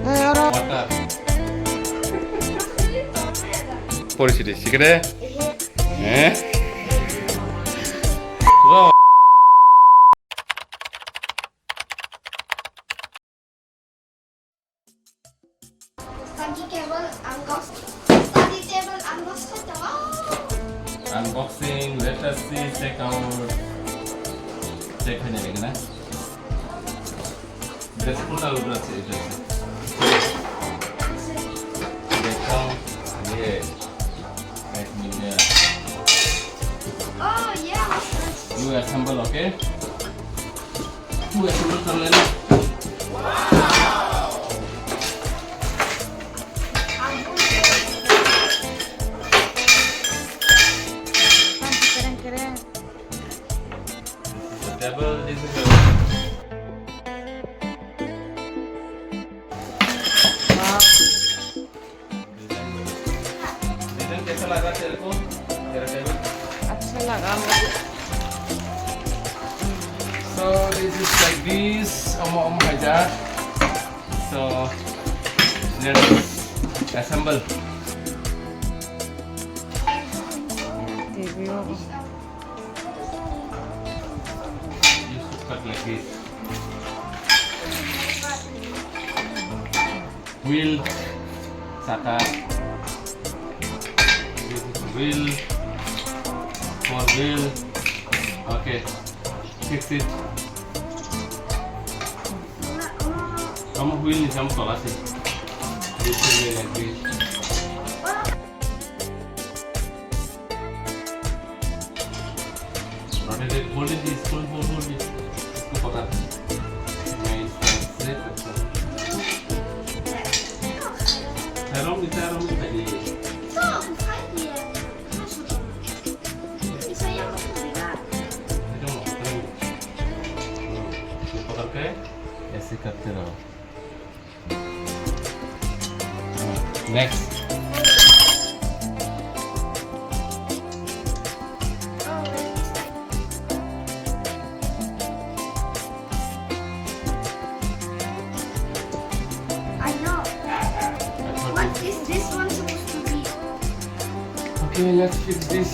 Water. Polisi deh, sih kede. Wow. Unboxing, let us see, check out. Check aja nih, kena. That's total berapa sih itu? Dekong, yeah. Kayak gini. Oh yeah. You assemble, okay? You assemble terlalu. Double this is design कैसा लगा तेरे को तेरा table अच्छा लगा मुझे so this is like this om aja so let's assemble review you should cut like this wheel saka wheel four wheel okay fix it kamu wheel ni kamu tolak sih this wheel like this rotate it hold it this hold it इसको पकड़ मैं इससे करता हूँ Terong tadi. Oke, ya sikat terus. Next. what is this one supposed to be Okay, let's fix this.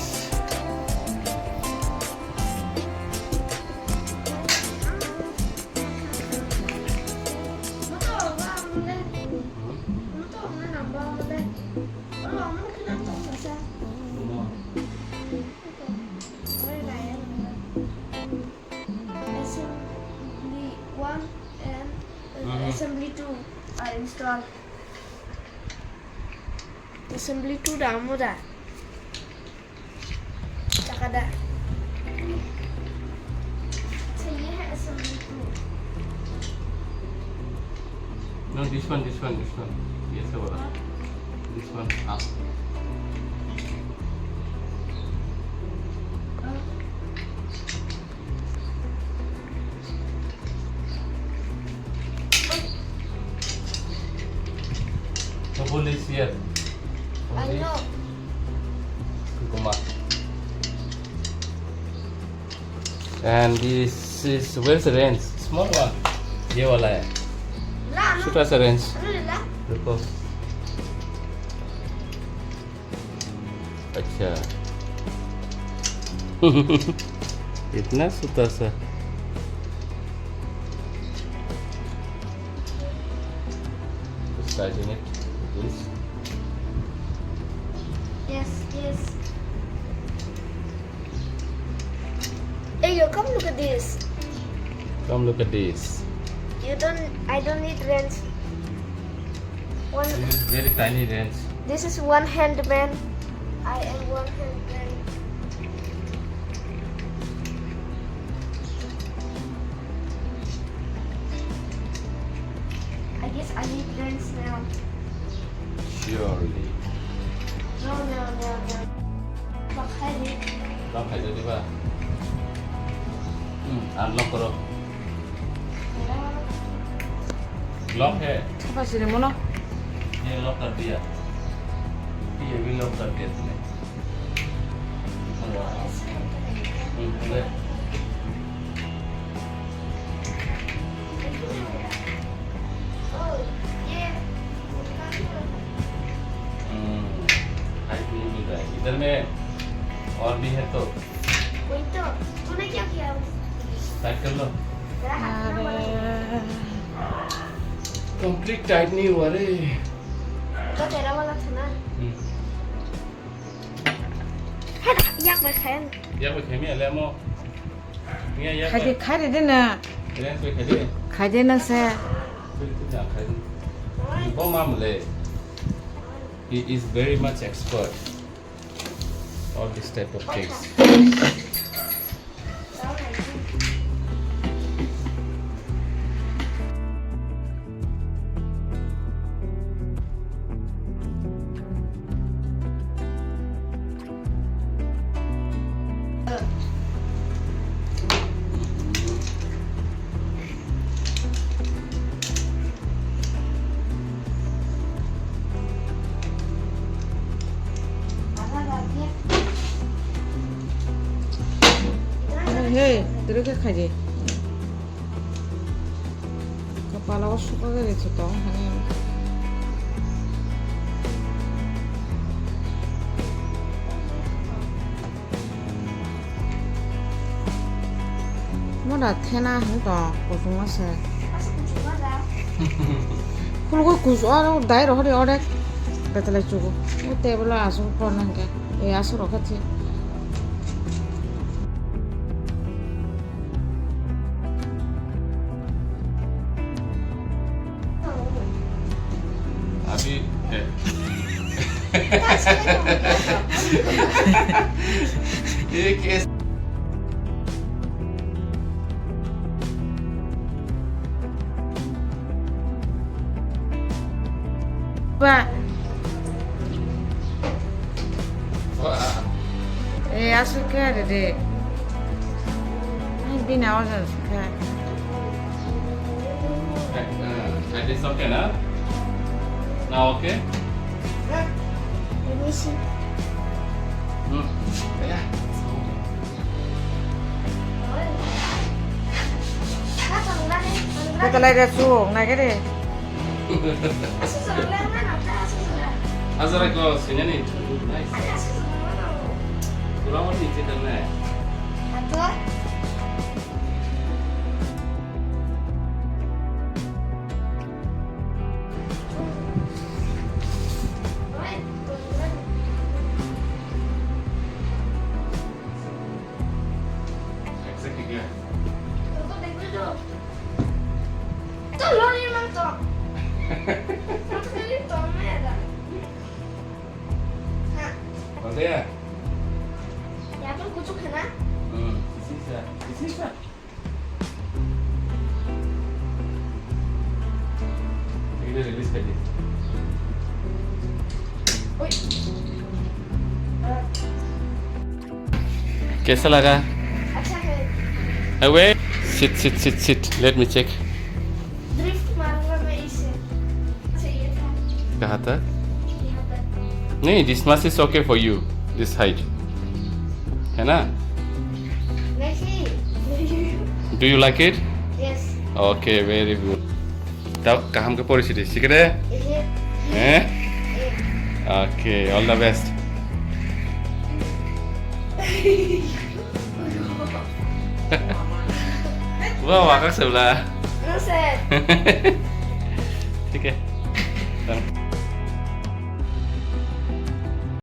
assembly 1 and assembly 2 are installed assembly 2 dah mudah tak ada saya assembly 2 No, this one. Yes, over. This one up. The hole is here. I know Kumar. And this is where's the range? Small one. ये वाला है. छोटा सा range. देखो. अच्छा. इतना छोटा सा. Tighten it. This. yes hey yo come look at this Come look at this. I don't need wrench one This is very tiny range. this is one hand man I am one hand man I guess I need wrench now Surely. no pakai deh Lock है jadi pak. Unlock करो. Lock है. apa sih mana ये lock कर दिया. ये भी lock कर दिया तूने. उधर. oh yeah इधर में और भी है तो वही तो तूने क्या किया टाइट कर लो तेरा हाथ ना बड़ा कंप्लीट टाइट नहीं हुआ रे तो तेरा वाला था ना याकไปแขน याไปเข็มอะไรมั้งเนี่ยya ใครจะขายได้น่ะ เรื่องไปใครดิ ขายได้นั่นแซ่ คือทุกอย่างใครบ่มาหมดเลย he is very much expert all this type of things เฮ้ยตัวเล็กขายดิกระเป๋าเราสุกก็ได้สุดต้องฮันนี่เมื่อไหร่เท่านั้นถึงต่อกูส่งมาเสียคุณก็กูส่งแล้วได้หรอเขาเดี๋ยวเอาได้แต่ตะเลยจูกูว่าเตะบอลอาสุกคนนั่งแกอาสุกหรอกที่ अभी ये case Ba. Asuka deh. Ini bina orang suka. it is okay now now okay Let me see. yeah Kita lagi suung, naik deh. Azra को sini nih nice pulang mau नीचे करना है exactly क्या Boleh ya? Ya tuh kucuk kena. Sisa. Ini rilis tadi. कैसा लगा? अच्छा है. Wait. Sit. Let me check. Drift मारूंगा मैं इसे. चाहिए था. कहाँ था? यहाँ पर. नहीं, this much is okay for you. This height. है ना? नहीं. Do you like it? Yes. Okay, very good. Tahu kaham ke polisi deh, sikit deh. Okay, all the best. Wah, wakak sebelah. No sé. ठीक है.